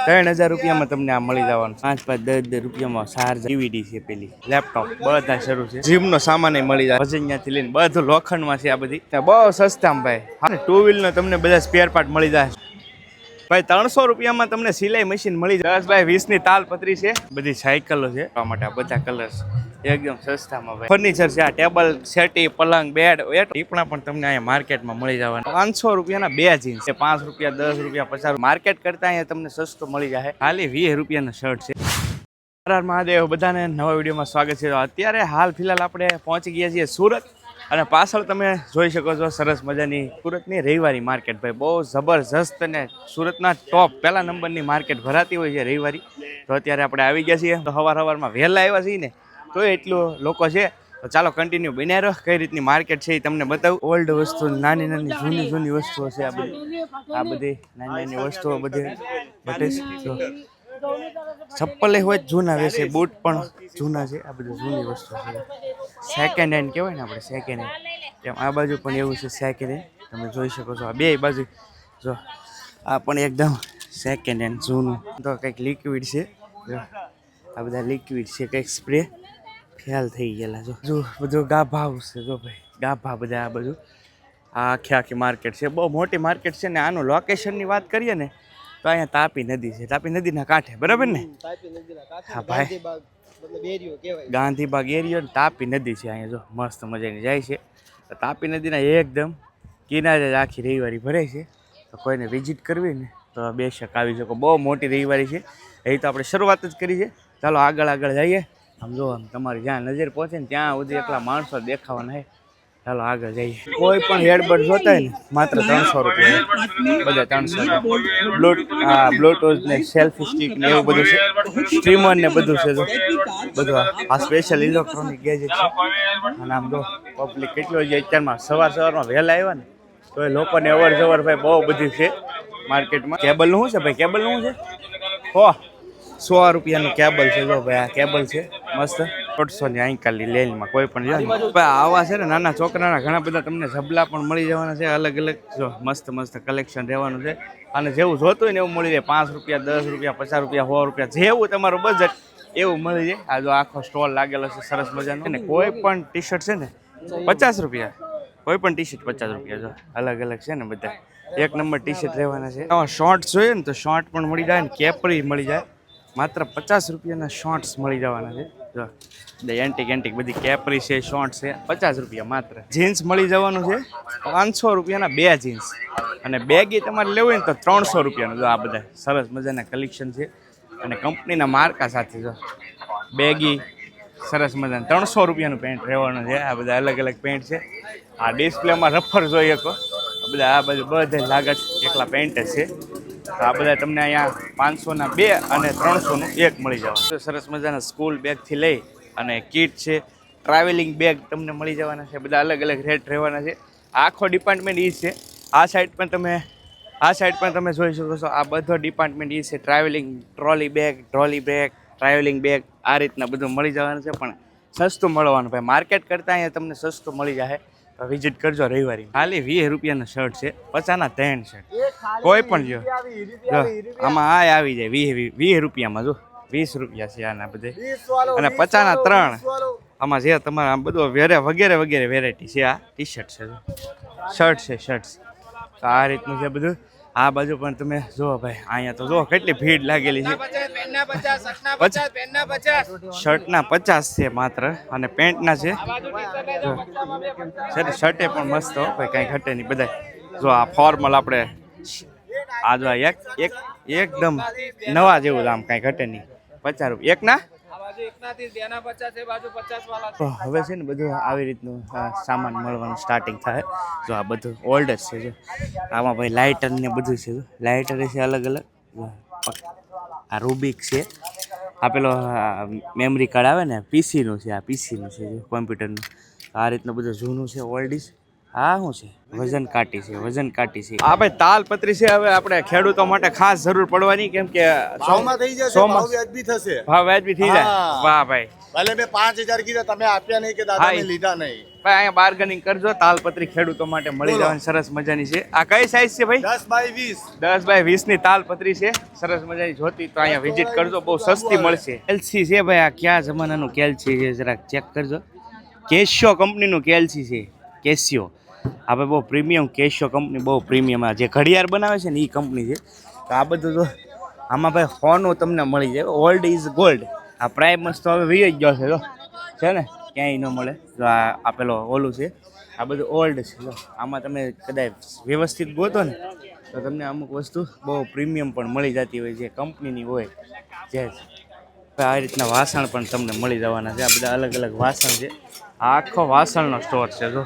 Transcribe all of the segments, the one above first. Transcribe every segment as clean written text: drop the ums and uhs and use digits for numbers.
3000 રૂપિયામાં તમને આ મળી જવાનું. 5-10 રૂપિયામાં ચાર્જર, ડીવીડી છે, પેલી લેપટોપ બધા શરૂ છે. જીમનો સામાન મળી જાય ભજનિયાથી લઈને બધું લોખંડમાં છે. આ બધી બહુ સસ્તામાં ભાઈ. હા, 2 વ્હીલનો તમને બધા સ્પેર પાર્ટ મળી જાય ભાઈ. 300 રૂપિયામાં તમને સિલાઈ મશીન મળી જાય. 10x20 ની તાલપત્રી છે. બધી સાયકલો છે આ માટે. આ બધા કલર્સ એકદમ સસ્તામાં ભાઈ. ફર્નિચર છે, આ ટેબલ, સેટી, પલંગ, બેડ, ટીપણા પણ તમને અહીંયા માર્કેટમાં મળી જવાના. 500 રૂપિયાના 2 જીન્સ છે. 5 રૂપિયા, 10 રૂપિયા, 50 માર્કેટ કરતા અહીંયા તમને સસ્તો મળી જાય. ખાલી 20 રૂપિયાના શર્ટ છે. હર હર મહાદેવ, બધાને નવા વિડીયોમાં સ્વાગત છે. અત્યારે હાલ ફિલહાલ આપણે પહોંચી ગયા છીએ સુરત, અને પાછળ તમે જોઈ શકો છો સરસ મજાની સુરતની રવિવારી માર્કેટ ભાઈ. બહુ જબરજસ્ત અને સુરતના ટોપ પહેલા નંબરની માર્કેટ ભરાતી હોય છે રવિવારી. તો અત્યારે આપણે આવી ગયા છીએ. તો સવારમાં વહેલા આવ્યા છીએ ને તો એટલું લોકો છે. તો ચાલો કન્ટિન્યુ બન્યા રહો. કઈ રીતની માર્કેટ છે એ તમને બતાવું. ઓલ્ડ વસ્તુ, નાની નાની જૂની વસ્તુઓ છે. આ બધી નાની નાની વસ્તુઓ બધી બટે છે. ચપ્પલ હોય જૂના વેસે, બૂટ પણ જૂના છે. આ બધી જૂની વસ્તુ છે. સેકન્ડ હેન્ડ કહેવાય ને આપણે, સેકન્ડ હેન્ડ. એમ આ બાજુ પણ એવું છે સેકન્ડ હેન્ડ. તમે જોઈ શકો છો આ બે બાજુ. જો આ પણ એકદમ સેકન્ડ હેન્ડ જૂનું. તો કંઈક લિક્વિડ છે. જો આ બધા લિક્વિડ છે, કંઈક સ્પ્રે ફેલ થઈ ગયેલા. જો બધું ગાભા છે. જો ભાઈ ગાભા બધા. આ બધું આ આખી માર્કેટ છે. બહુ મોટી માર્કેટ છે. ને આનું લોકેશનની વાત કરીએ ને તો અહીંયા તાપી નદી છે. તાપી નદીના કાંઠે, બરાબર ને? હા ભાઈ, ગાંધીબાગ એરિયો ને તાપી નદી છે અહીંયા. જો મસ્ત મજાની જાય છે. તો તાપી નદીના એકદમ કિનારે જ આખી રવિવારી ભરાય છે. તો કોઈને વિઝિટ કરવી ને તો બેશક આવી શકો. બહુ મોટી રવિવારી છે. એ તો આપણે શરૂઆત જ કરી છે. ચાલો આગળ જઈએ. આમ જો આમ તમારી જ્યાં નજર પહોંચે ને ત્યાં સુધી એકલા માણસો દેખાવાના છે. ચાલો આગળ જઈએ. કોઈ પણ હેડબડ જોતા હોય ને માત્ર 300 રૂપિયા, બધા 300. બ્લૂટૂથ ને સેલ્ફી સ્ટિક ને એવું બધું છે. સ્ટ્રીમર ને બધું છે. બધું આ સ્પેશિયલ ઇલેક્ટ્રોનિક ગેજેટ છે. અને આમ જો પબ્લિક કેટલો છે અત્યારમાં. સવારમાં વહેલા આવ્યા ને તો એ લોકોને અવર જવર ભાઈ બહુ બધી છે માર્કેટમાં. કેબલનું શું છે ભાઈ? કેબલનું શું છે? 100 રૂપિયાનું કેબલ છે. જો ભાઈ આ કેબલ છે મસ્ત. 150 ની આંકાલી લેનમાં કોઈ પણ જાય ને આવા છે ને નાના છોકરાના ઘણા બધા તમને ઝબલા પણ મળી જવાના છે. અલગ અલગ જો મસ્ત કલેક્શન રહેવાનું છે. અને જેવું જોતું હોય ને એવું મળી જાય. 5 રૂપિયા, 10 રૂપિયા, 50 રૂપિયા, 100 રૂપિયા, જેવું તમારું બજેટ એવું મળી જાય. આ જો આખો સ્ટોલ લાગેલો છે સરસ મજાનો. ને કોઈ પણ ટી શર્ટ છે ને 50 રૂપિયા. કોઈ પણ ટી શર્ટ 50 રૂપિયા. જો અલગ અલગ છે ને બધા. એક નંબર ટી શર્ટ રહેવાના છે. શોર્ટ જોઈએ ને તો શોર્ટ પણ મળી જાય ને કેપરી મળી જાય. માત્ર 50 રૂપિયાના શોર્ટ્સ મળી જવાના છે. જો એન્ટિક બધી કેપરી છે, શોર્ટ છે. 50 રૂપિયા માત્ર. જીન્સ મળી જવાનું છે 500 રૂપિયાના 2 જીન્સ. અને બેગી તમારે લેવું હોય ને તો 300 રૂપિયાનું. જો આ બધા સરસ મજાના કલેક્શન છે. અને કંપનીના માર્કા સાથે જો બેગી સરસ મજાના 300 રૂપિયાનું પેન્ટ રહેવાનું છે. આ બધા અલગ અલગ પેન્ટ છે. આ ડિસ્પ્લેમાં રફર જોઈએ તો બધા આ બધું બધે લાગત એકલા પેન્ટ જ છે. આ બધા તમને અહીંયા 500ના 2 અને 300નું 1 મળી જવાનું. સરસ મજાના સ્કૂલ બેગથી લઈ અને કિટ છે, ટ્રાવેલિંગ બેગ તમને મળી જવાના છે. બધા અલગ અલગ રેટ રહેવાના છે. આખો ડિપાર્ટમેન્ટ એ છે. આ સાઈડ પણ તમે જોઈ શકો છો. આ બધો ડિપાર્ટમેન્ટ એ છે. Travelling trolley bag, travelling bag આ રીતના બધું મળી જવાનું છે. પણ સસ્તું મળવાનું ભાઈ. માર્કેટ કરતાં અહીંયા તમને સસ્તું મળી જાય. વિઝિટ કરજો રવિવારી. ખાલી 20 રૂપિયાના શર્ટ છે. 50ના 3 શર્ટ કોઈ પણ જો આમાં આ આવી જાય 20 રૂપિયામાં. જો 20 રૂપિયા છે આના બધે. અને 50ના 3. આમાં જે તમારે આમ બધું વગેરે વેરાયટી છે. આ ટી શર્ટ છે, શર્ટ. તો આ રીતનું છે બધું. આ બાજુ પણ તમે જુઓ ભાઈ. અહીંયા તો જુઓ કેટલી ભીડ લાગેલી છે. શર્ટના 50 છે માત્ર. અને પેન્ટના છે. શર્ટે પણ મસ્ત હો ભાઈ, કાંઈ ઘટે નહીં. બધા જો આ ફોર્મલ આપણે આ જો એકદમ નવા જેવું આમ કાંઈ ઘટે નહીં. 50 રૂપિયા એકના. હવે છે ને બધું આવી રીતનું સામાન મળવાનું સ્ટાર્ટિંગ થાય. જો આ બધું ઓલ્ડ જ છે. જો આમાં ભાઈ લાઇટર ને બધું છે. લાઇટર છે અલગ અલગ. આ રૂબિક છે. આ પેલો મેમરી કાર્ડ આવે ને પીસીનું છે. આ પીસીનું છે કોમ્પ્યુટરનું. આ રીતનું બધું જૂનું છે, ઓલ્ડીઝ. આ શું છે? વજન કાંટી છે. આ ભાઈ તાલપત્રી છે. હવે આપણે ખેડૂતો માટે ખાસ જરૂર પડવાની, કેમ કે ભાવ વ્યાજબી થઈ જાય. વાહ ભાઈ, ભલે મેં 5000 કીધા, તમે આપ્યા નહીં કે દાદાને લીધા નહીં. ભાઈ અહીંયા બાર્ગેનિંગ કરજો. તાલપત્રી ખેડૂતો માટે મળી જવાની સરસ મજાની છે. આ કઈ સાઈઝ છે ભાઈ? 10x20 ની તાલપત્રી છે, સરસ મજાની. જોતી તો અહીંયા વિઝિટ કરજો, બહુ સસ્તી મળશે. કેલ્સી છે ભાઈ, આ કયા જમાનાનું કેલ્સી છે જરાક ચેક કરજો. કેશિયો કંપનીનું કેલ્સી છે, કેશિયો. આ ભાઈ બહુ પ્રીમિયમ, કેશિયો કંપની બહુ પ્રીમિયમ. આ જે ઘડિયાળ બનાવે છે ને એ કંપની છે. તો આ બધું જો આમાં ભાઈ હોનું તમને મળી જાય. Old is gold. આ પ્રાઇમસ તો હવે વી જ ગયો છે જો, છે ને, ક્યાંય ન મળે. જો આ પેલો ઓલું છે, આ બધું ઓલ્ડ છે. જો આમાં તમે કદાચ વ્યવસ્થિત ગોતો ને તો તમને અમુક વસ્તુ બહુ પ્રીમિયમ પણ મળી જતી હોય છે, કંપનીની હોય જે. આ રીતના વાસણ પણ તમને મળી જવાના છે. આ બધા અલગ અલગ વાસણ છે. આ આખો વાસણનો સ્ટોર છે જો,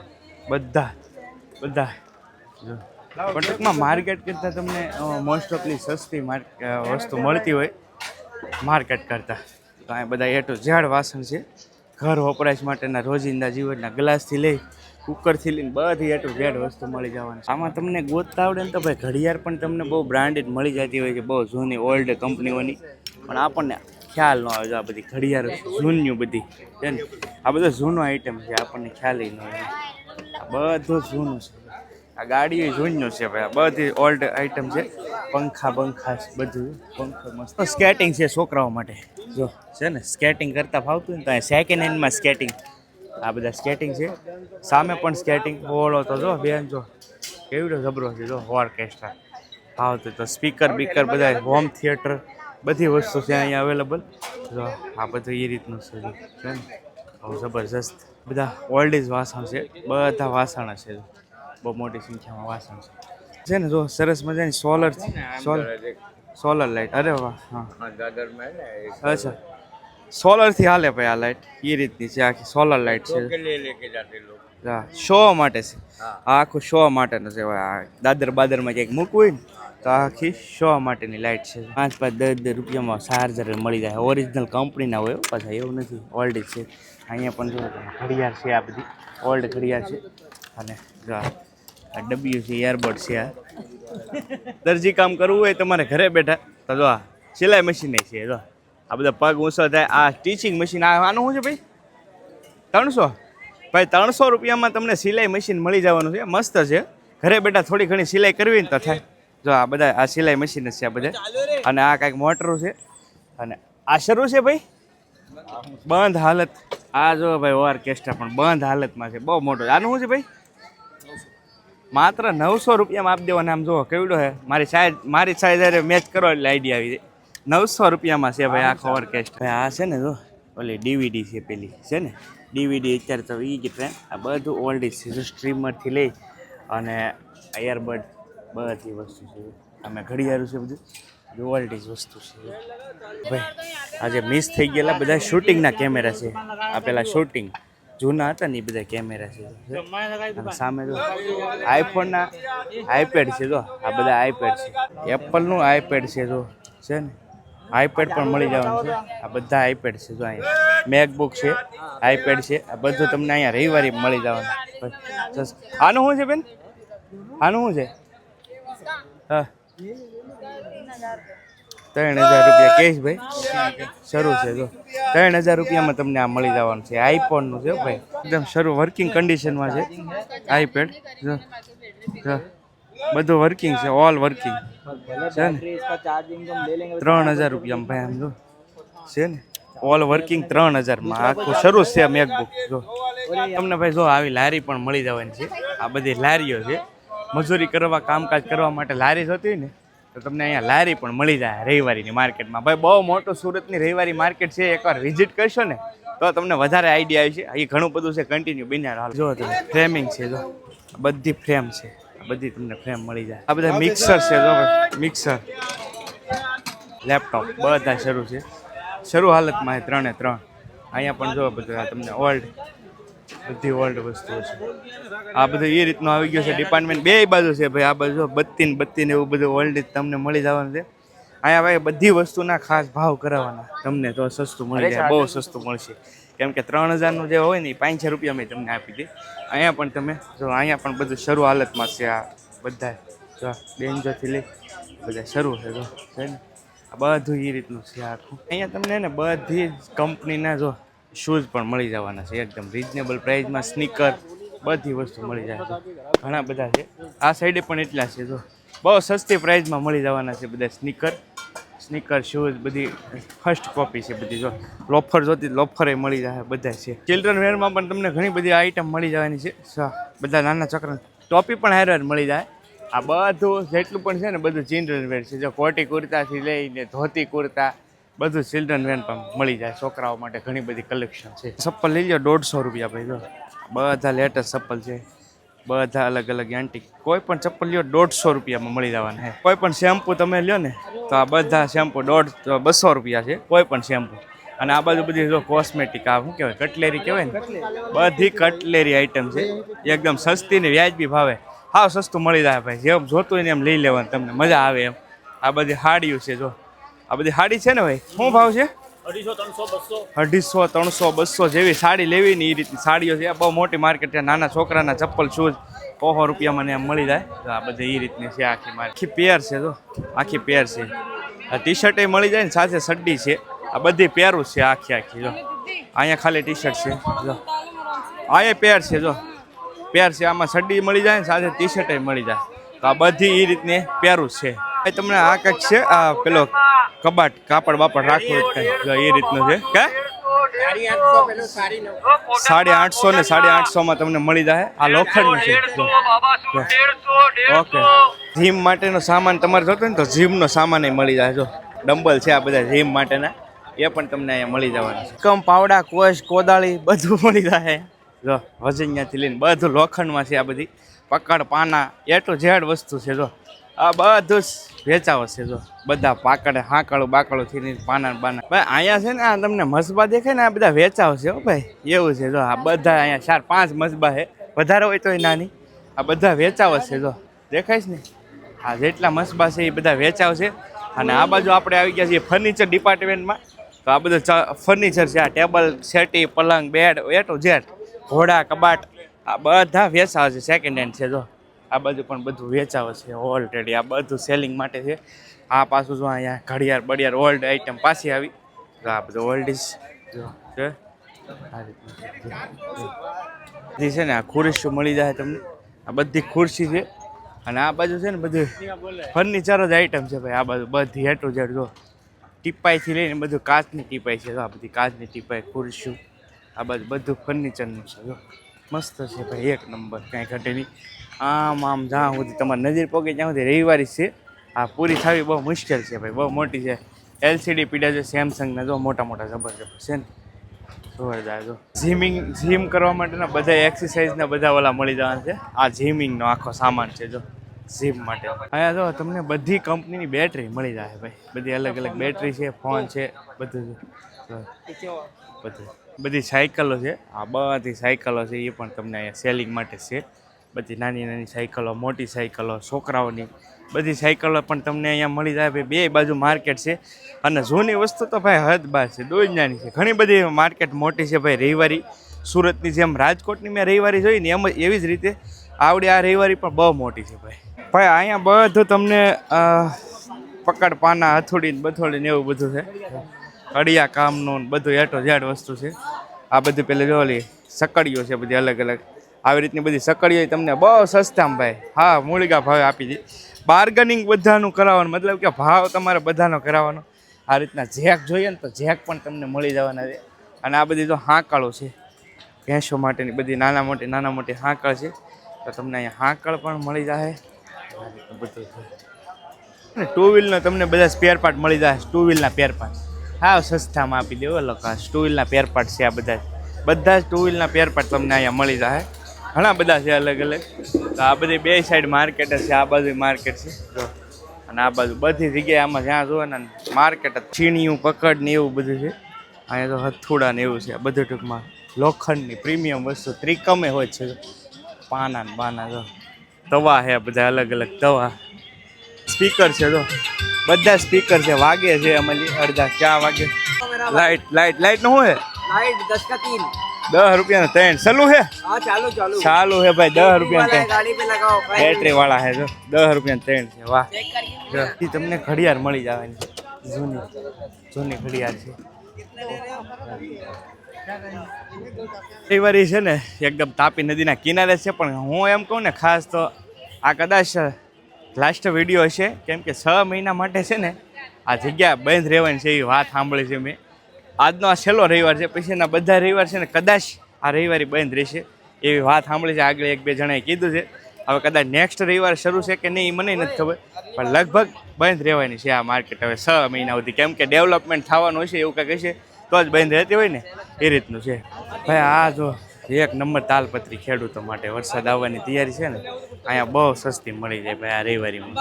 બધા જો. પણ ટૂંકમાં માર્કેટ કરતાં તમને મોસ્ટ ઓફલી સસ્તી વસ્તુ મળતી હોય માર્કેટ કરતાં. તો આ બધા એ ટુ ઝેડ વાસણ છે, ઘર વપરાશ માટેના રોજિંદા જીવનના ગ્લાસથી લઈ કુકરથી લઈને બધી એ ટુ ઝેડ વસ્તુ મળી જવાની. આમાં તમને ગોતતા આવડે ને તો ભાઈ ઘડિયાળ પણ તમને બહુ બ્રાન્ડેડ મળી જતી હોય છે, બહુ જૂની ઓલ્ડ કંપનીઓની. પણ આપણને ખ્યાલ ન આવે. આ બધી ઘડિયાળ જૂની બધી છે ને, આ બધો જૂનો આઈટમ છે, આપણને ખ્યાલ ન આવે. આ બધું જૂનું છે. આ ગાડી જૂનું છે ભાઈ, આ બધી ઓલ્ડ આઈટમ છે. પંખા બધું પંખો મસ્ત. સ્કેટિંગ છે છોકરાઓ માટે જો, છે ને, સ્કેટિંગ કરતા ફાવતું ને તો સેકન્ડ હેન્ડમાં સ્કેટિંગ. આ બધા સ્કેટિંગ છે. સામે પણ સ્કેટિંગ બોલો તો જો બેન, જો કેવડો જબરો છે. જો ઓર્કેસ્ટ્રા ફાવતું તો સ્પીકર બીકર બધા, હોમ થિયેટર બધી વસ્તુ છે અહીંયા અવેલેબલ. જો આ બધું એ રીતનું છે ને, બહુ જબરજસ્ત. બધા ઓલ્ડ ઇઝ વાસણ છે, બધા વાસણ છે. બહુ મોટી સંખ્યામાં વાસણ છે ને. જો સરસ મજાની સોલર લાઇટ. અરે વાહ. હા અચ્છા, સોલરથી હાલે ભાઈ આ લાઇટ, એ રીતની છે. આખી સોલર લાઇટ છે. હા, શો માટે છે. આ આખું શો માટેનું છે. દાદર બાદરમાં ક્યાંક મૂકવું હોય ને તો આખી શો માટેની લાઇટ છે. 5-10 રૂપિયામાં ચાર્જર મળી જાય. ઓરિજિનલ કંપનીના હોય પાછા, એવું નથી, ઓલ્ડ છે. અહીંયા પણ જો ઘડિયાળ છે, આ બધી ઓલ્ડ ઘડિયાળ છે. અને જો આ ડબ્લ્યુ છે, એરબડ છે. આ દરજી કામ કરવું હોય તમારે ઘરે બેઠા તો જો આ સિલાઈ મશીન છે. જો આ બધા પગ ઊંચો થાય. આ સ્ટિચિંગ મશીન. આનું શું છે ભાઈ? 300 ભાઈ, 300 રૂપિયામાં તમને સિલાઈ મશીન મળી જવાનું છે. મસ્ત છે. ઘરે બેઠા થોડી ઘણી સિલાઈ કરવી ને તો થાય. જો આ બધા આ સિલાઈ મશીન જ છે આ બધા. અને આ કાંઈક મોટરું છે. અને આ શરૂ છે ભાઈ, બંધ હાલત. આ જો ભાઈ ઓર્કેસ્ટ્રા પણ બંધ હાલતમાં છે, બહુ મોટો. આનું શું છે ભાઈ? માત્ર 900 રૂપિયામાં આપી દેવાના. આમ જુઓ કેવડો છે. મારી સાઈઝ મેચ કરો એટલે આઈડિયા આવી જાય. 900 રૂપિયામાં છે ભાઈ આખો ઓર્કેસ્ટ્રા. આ છે ને જો ઓલી ડીવીડી છે પેલી, છે ને ડીવીડી. અત્યારે તો એ જ ટ્રેન્ડ. આ બધું ઓલ્ડ છે. જો સ્ટ્રીમરથી લઈ અને એરબડ બધી વસ્તુ છે. અમે ઘડિયાળું છે બધું ઓલ્ડ વસ્તુ છે ભાઈ. આજે મિસ થઈ ગયેલા બધા શૂટિંગના કેમેરા છે. આ પેલા શૂટિંગ જૂના હતા ને એ બધા કેમેરા છે. સામે જો આઈફોનના આઈપેડ છે. જો આ બધા આઈપેડ છે, એપલનું આઈપેડ છે. જો છે ને, આઈપેડ પણ મળી જવાનું છે. આ બધા આઈપેડ છે. જો અહીંયા મેકબુક છે, આઈપેડ છે. આ બધું તમને અહીંયા રવિવારે મળી જવાનું. આનું શું છે બેન? આનું શું છે? હા, 3000 રૂપિયા કેશ ભાઈ શરૂ છે. જો 3000 રૂપિયામાં તમને આ મળી જવાનું છે. આઈફોનનું છે ભાઈ, એકદમ શરૂ વર્કિંગ કન્ડિશનમાં છે આઈપેડ. જો બધું વર્કિંગ છે, ઓલ વર્કિંગ છે ને. 3000 રૂપિયામાં ભાઈ આમ જો છે ને, ઓલ વર્કિંગ 3000માં આખું શરૂ છે મેકબુક. જો તમને ભાઈ જો આવી લારી પણ મળી જવાની છે. આ બધી લારીઓ છે, મજૂરી કરવા, કામકાજ કરવા માટે લારી જોતી હોય ને તો તમને અહીંયા લારી પણ મળી જાય રવિવારીની માર્કેટમાં. ભાઈ બહુ મોટું સુરતની રવિવારી માર્કેટ છે. એકવાર વિઝિટ કરશો ને તો તમને વધારે આઈડિયા આવી છે. અહીં ઘણું બધું છે, કન્ટિન્યુ બિનાર હાલ. જો તમે ફ્રેમિંગ છે. જો બધી ફ્રેમ છે, બધી તમને ફ્રેમ મળી જાય. આ બધા મિક્સર છે. જો મિક્સર, લેપટોપ બધા શરૂ છે, શરૂ હાલતમાં છે 3 અહીંયા પણ જો બધું આ તમને ઓલ્ડ, બધી ઓલ્ડ વસ્તુઓ છે. આ બધું એ રીતનું આવી ગયું છે ડિપાર્ટમેન્ટ. બે બાજુ છે ભાઈ. આ બાજુ બત્તી ને એવું બધું ઓલ્ડ તમને મળી જવાનું છે. અહીંયા ભાઈ બધી વસ્તુના ખાસ ભાવ કરાવવાના તમને તો સસ્તું મળી જાય, બહુ સસ્તું મળશે. કેમ કે 3000નું જે હોય ને એ 500 રૂપિયામાં તમને આપી દે. અહીંયા પણ તમે જો, અહીંયા પણ બધું શરૂ હાલતમાં છે. આ બધા જો બેન્ચોથી લઈ બધા શરૂ છે. જો છે ને, આ બધું એ રીતનું છે આખું. અહીંયા તમને ને બધી જ કંપનીના જો શૂઝ પણ મળી જવાના છે એકદમ રિઝનેબલ પ્રાઇસમાં. સ્નીકર બધી વસ્તુ મળી જાય છે, ઘણા બધા છે. આ સાઈડે પણ એટલા છે, જો બહુ સસ્તી પ્રાઇસમાં મળી જવાના છે બધા સ્નીકર શૂઝ બધી ફર્સ્ટ કોપી છે બધી. જો લોફર જોતી લોફરે મળી જાય બધા છે. ચિલ્ડ્રન વેરમાં પણ તમને ઘણી બધી આઈટમ મળી જવાની છે. બધા નાના છોકરા ટોપી પણ હારે મળી જાય. આ બધું જેટલું પણ છે ને બધું ચિલ્ડ્રન વેર છે. જો કોટી કુર્તાથી લઈને ધોતી કુર્તા બધું ચિલ્ડ્રન વેર પણ મળી જાય. છોકરાઓ માટે ઘણી બધી કલેક્શન છે. ચપ્પલ લઈ લો 150 રૂપિયા ભાઈ. જો બધા લેટેસ્ટ ચપ્પલ છે, બધા અલગ અલગ એન્ટિક. કોઈ પણ ચપ્પલ લ્યો 150 રૂપિયામાં મળી જવાના છે. કોઈ પણ શેમ્પુ તમે લ્યો ને તો આ બધા શેમ્પુ 200 રૂપિયા છે કોઈ પણ શેમ્પુ. અને આ બાજુ બધી જો કોસ્મેટિક, આ શું કહેવાય કટલેરી કહેવાય ને, બધી કટલેરી આઈટમ છે એકદમ સસ્તી ને વ્યાજબી ભાવે. હાવ સસ્તું મળી જાય ભાઈ. જેમ જોતું હોય ને એમ લઈ લેવાનું, તમને મજા આવે એમ. આ બધી હાડીઓ છે, જો આ બધી હાડી છે ને ભાઈ, શું ભાવ છે? 250, 300, 200 જેવી સાડી લેવી ને એ રીતની સાડીઓ છે. બહુ મોટી માર્કેટ છે. નાના છોકરાના ચપ્પલ શૂઝ 100 રૂપિયામાં ને એમ મળી જાય. આ બધી એ રીતની છે આખી માર્કેટ. આખી પેર છે, જો આખી પેર છે. આ ટી શર્ટ એ મળી જાય ને સાથે સડ્ડી છે. આ બધી પેરું છે આખી. જો અહીંયા ખાલી ટી શર્ટ છે, જો અહીંયા પેર છે, જો પેર છે. આમાં સડ્ડી મળી જાય ને સાથે ટી શર્ટ એ મળી જાય. તો આ બધી એ રીતની પેરું છે. તમને આ કંઈક છે, આ પેલો કબાટ કાપડ બાપડ રાખવું કંઈ એ રીતનું છે કે 850 ને 850 તમને મળી જાય. આ લોખંડનું છે. ઓકે, જીમ માટેનો સામાન તમારે જોતો ને તો જીમનો સામાન મળી જાય. જો ડમ્બલ છે આ બધા જીમ માટેના, એ પણ તમને અહીંયા મળી જવાના છે. કમ પાવડા કોશ કોદાળી બધું મળી જાય. જો વજનિયાથી લઈને બધું લોખંડમાં છે. આ બધી પકડ પાના એ ટુ ઝેડ વસ્તુ છે. જો આ બધું જ વેચાવ છે. જો બધા પાકડ હાકડું બાકડું પાના બાના ભાઈ અહીંયા છે ને. આ તમને મસબા દેખાય ને, આ બધા વેચાવ છે હો ભાઈ, એવું છે. જો આ બધા અહીંયા 4-5 મસબા છે, વધારે હોય તોય નાની. આ બધા વેચાવ છે. જો દેખાય ને, આ જેટલા મસબા છે એ બધા વેચાવ છે. અને આ બાજુ આપણે આવી ગયા છીએ ફર્નિચર ડિપાર્ટમેન્ટમાં. તો આ બધું ફર્નિચર છે. આ ટેબલ સેટી પલંગ બેડ એ ટુ ઝેડ ઘોડા કબાટ આ બધા વેચાવ છે. સેકન્ડ હેન્ડ છે. જો આ બાજુ પણ બધું વેચાવ છે ઓલરેડી. આ બધું સેલિંગ માટે છે. આ પાછું જો અહીંયા ઘડિયાળ બડિયાળ ઓલ્ડ આઈટમ પાછી આવી. તો આ બધું ઓલ્ડ જો છે આ રીતનું છે ને. આ ખુરશીઓ મળી જાય તમને. આ બધી ખુરશી છે. અને આ બાજુ છે ને બધું ફર્નિચર જ આઈટમ છે ભાઈ. આ બાજુ બધી એ ટુ ઝેડ જો ટીપાઈથી લઈને બધું કાચની ટીપાઈ છે. આ બધી કાચની ટીપાઈ ખુરશીઓ આ બાજુ બધું ફર્નિચરનું છે. જો મસ્ત છે ભાઈ, એક નંબર, કાંઈ ઘટે નહીં. આમ જ્યાં સુધી તમારે નજર પોગે ત્યાં સુધી રવિવારી છે. આ પૂરી થવી બહુ મુશ્કેલ છે ભાઈ, બહુ મોટી છે. LCD પીડા છે સેમસંગના, જો મોટા જબરજસ્ત છે ને, જોરદાર. જો જીમ કરવા માટેના બધા એક્સરસાઇઝના બધા ઓલા મળી જવાના છે. આ જીમિંગનો આખો સામાન છે. જો જીમ માટે અહીંયા જો તમને બધી કંપનીની બેટરી મળી જાય ભાઈ. બધી અલગ અલગ બેટરી છે, ફોન છે, બધું બધી સાયકલો છે. આ બધી સાયકલો છે એ પણ તમને અહીંયા સેલિંગ માટે છે. બધી નાની નાની સાયકલો, મોટી સાયકલો, છોકરાઓની બધી સાયકલો પણ તમને અહીંયા મળી જાય ભાઈ. બે બાજુ માર્કેટ છે. અને જૂની વસ્તુ તો ભાઈ હદ બાર છે, દુનિયાની છે. ઘણી બધી માર્કેટ મોટી છે ભાઈ. રવિવારી સુરતની જેમ રાજકોટની મેં રવિવારી જોઈ ને એમ એવી જ રીતે આવડી આ રવિવારી પણ બહુ મોટી છે ભાઈ. અહીંયા બધું તમને પકડ પાના હથોડી બથોડી ને એવું બધું છે. અડિયા કામનું બધું એ ટુ ઝેડ વસ્તુ છે. આ બધું પેલે જો ઓલી સકડીઓ છે બધી અલગ અલગ. આવી રીતની બધી સકડીઓ તમને બહુ સસ્તામાં ભાઈ, હા મૂળગા ભાવે આપી દે. બાર્ગનિંગ બધાનું કરાવવાનું, મતલબ કે ભાવ તમારે બધાનો કરાવવાનો. આ રીતના જેક જોઈએ ને તો જેક પણ તમને મળી જવાના છે. અને આ બધી જો હાંકળો છે ભેંસો માટેની, બધી નાના મોટી હાંકળ છે. તો તમને અહીંયા હાંકળ પણ મળી જાય. બધું છે ટુ વ્હીલનો તમને બધા સ્પેર પાર્ટ મળી જાય. ટુ વ્હીલના સ્પેર પાર્ટ હા સસ્તામાં આપી દેવો લોકો. ટુ વ્હીલના સ્પેર પાર્ટ છે. આ બધા જ ટુ વ્હીલના સ્પેર પાર્ટ તમને અહીંયા મળી જાય. ઘણા બધા છે અલગ અલગ. તો આ બધી બે સાઈડ માર્કેટ છે. આ બાજુ માર્કેટ છે જો, અને આ બાજુ બધી જગ્યાએ આમાં જ્યાં જુઓ ને માર્કેટ જ. છીણીયું પકડ ને એવું બધું છે. અહીંયા તો હથોડા ને એવું છે. બધું ટૂંકમાં લોખંડની પ્રીમિયમ વસ્તુ ત્રિકમે હોય છે. પાના ને બાના જો તવા છે બધા અલગ અલગ તવા. સ્પીકર છે જો બધા સ્પીકર છે. વાગે છે અમારી અડધા ક્યાં વાગે. લાઈટ નું શું છે? 10 રૂપિયા 3 ચાલુ છે. ચાલુ છે ભાઈ. 10 રૂપિયા 3 બેટરી વાળા છે જો. 10 રૂપિયા 3 છે. વાહ. તમને ઘડિયાળ મળી જવાની છે. જૂની ઘડિયાળ છે. રવિવારી છે ને એકદમ તાપી નદીના કિનારે છે, પણ હું એમ કહું ને ખાસ તો આ કદાચ લાસ્ટ વિડીયો હશે, કેમ કે 6 મહિના માટે છે ને આ જગ્યા બંધ રહેવાની છે એવી વાત સાંભળી છે મેં. આજનો આ છેલ્લો રવિવાર છે, પછીના બધા રવિવાર છે ને કદાચ આ રવિવારી બંધ રહેશે એવી વાત સાંભળી છે. આગળ 1-2 જણાએ કીધું છે. હવે કદાચ નેક્સ્ટ રવિવાર શરૂ છે કે નહીં એ મને નથી ખબર, પણ લગભગ બંધ રહેવાની છે આ માર્કેટ હવે 6 મહિના સુધી, કેમ કે ડેવલપમેન્ટ થવાનું હશે એવું કંઈક હશે તો જ બંધ રહેતી હોય ને એ રીતનું છે. ભાઈ આ જો 1 નંબર તાલપત્રી ખેડૂતો માટે વરસાદ આવવાની તૈયારી છે ને, અહીંયા બહુ સસ્તી મળી જાય ભાઈ આ રવિવારીમાં.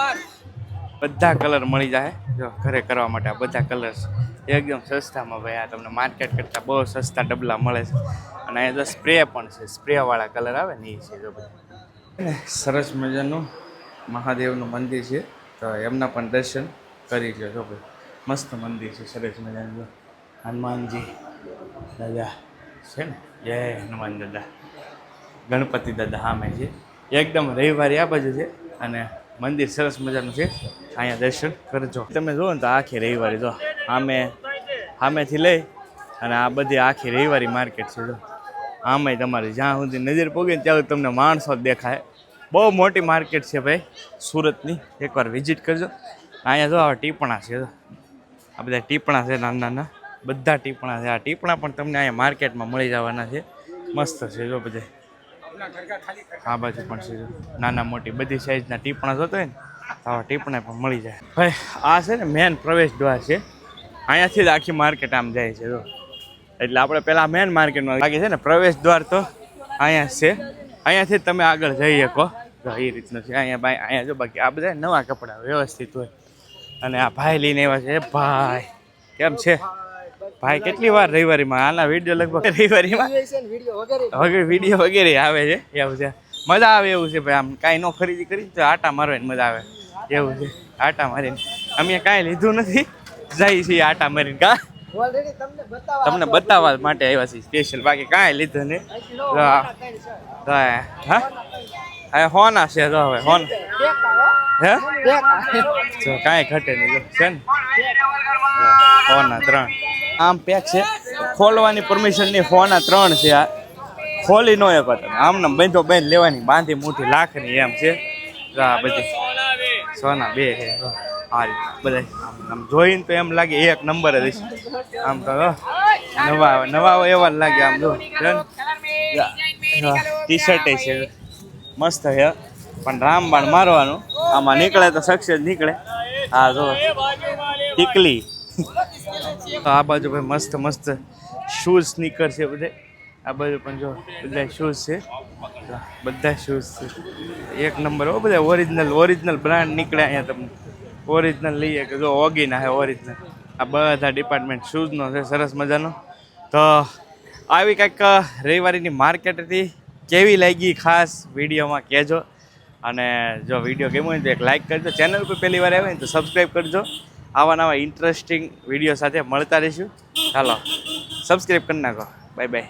બધા કલર મળી જાય જો ઘરે કરવા માટે. આ બધા કલર્સ એકદમ સસ્તામાં ભાઈ, આ તમને માર્કેટ કરતાં બહુ સસ્તા ડબલા મળે છે. અને અહીંયા તો સ્પ્રે પણ છે, સ્પ્રેવાળા કલર આવે ને એ છે જો બધા. સરસ મજાનું મહાદેવનું મંદિર છે, તો એમના પણ દર્શન કરી લો. જો ભાઈ મસ્ત મંદિર છે, સરસ મજાનું. હનુમાનજી દાદા છે ને, જય હનુમાન દાદા, ગણપતિ દાદા સામે છે. એકદમ રવિવારી આ બાજુ છે અને મંદિર સરસ મજાનું છે, અહીંયા દર્શન કરજો. તમે જુઓ ને તો આખી રવિવારી જો સામેથી લઈ અને આ બધી આખી રવિવારી માર્કેટ છે. જો આમાંય તમારે જ્યાં સુધી નજર પોગે ને ત્યાં સુધી તમને માણસો જ દેખાય. બહુ મોટી માર્કેટ છે ભાઈ સુરતની, એકવાર વિઝિટ કરજો. અહીંયા જો આવા ટીપણા છે, જો આ બધા ટીપણા છે નાના નાના, બધા ટીપણા છે. આ ટીપણા પણ તમને અહીંયા માર્કેટમાં મળી જવાના છે, મસ્ત છે જો બધા. આ બાજુ પણ છે જો નાના મોટી બધી સાઈઝના ટીપણા જોતો હોય ને આવા ટીપણા પણ મળી જાય. ભાઈ આ છે ને મેન પ્રવેશ દ્વાર છે, અહીંયાથી જ આખી માર્કેટ આમ જાય છે જો. એટલે આપણે પહેલાં મેન માર્કેટમાં લાગે છે ને પ્રવેશ દ્વાર તો અહીંયા છે, અહીંયાથી જ તમે આગળ જઈ શકો એ રીતનું છે. અહીંયા જો બાકી આ બધા નવા કપડાં વ્યવસ્થિત હોય. અને આ ભાઈ લઈને આવ્યા છે. ભાઈ કેમ છે ભાઈ? કેટલી વાર રવિવારીમાં આના વિડીયો લગભગ રવિવારીમાં વિડીયો વગેરે આવે છે એવું છે. મજા આવે એવું છે ભાઈ. આમ કાંઈ ન ખરીદી કરી તો આટા મારવાની મજા આવે એવું છે. આટા મારીને અમે કાંઈ લીધું નથી, જઈએ છીએ આટા મારીને. કા તમને બતાવવા માટે આવ્યા છીએ સ્પેશિયલ, બાકી કાંઈ લીધું નહીં. હા હોના છે તો હવે હોન હે કાંઈ ઘટે નહીં છે ને. હોના 3 આમ પેક છે, ખોલવાની પરમિશનની ફોના 3 છે. આ ખોલી ન શકો તમે, આમને બંધો બંધ લેવાની, બાંધી મુઠ્ઠી લાખની એમ છે. આ બધી સોના 2 છે. હા બધા આમ જોઈને તો એમ લાગે 1 નંબર જ હશે. આમ તો નવા એવા લાગે આમ જો. ટી શર્ટ છે મસ્ત છે, પણ રામબાણ મારવાનું આમાં નીકળે તો સક્સેસ નીકળે. હા જો ટીકલી. આ બાજુ ભાઈ મસ્ત મસ્ત શૂઝ સ્નીકર છે બધે. આ બાજુ પણ જો બધા શૂઝ છે, બધા શૂઝ છે 1 નંબર હો. બધા ઓરિજિનલ બ્રાન્ડ નીકળે અહીંયા તમને. ઓરિજિનલ લઈએ કે જો ઓગીના છે ઓરિજિનલ. આ બધા ડિપાર્ટમેન્ટ શૂઝનો છે સરસ મજાનો. તો આવી કંઈક રવિવારીની માર્કેટ હતી. કેવી લાગી ખાસ વિડીયોમાં કહેજો. અને જો વિડીયો ગમ્યો હોય તો એક લાઇક કરજો. ચેનલ પર પહેલી વાર આવે ને તો સબસ્ક્રાઈબ કરજો. આવા નવા ઇન્ટરેસ્ટિંગ વિડીયો સાથે મળતા રહીશું. ચાલો સબસ્ક્રાઈબ કરી નાખો. Bye bye.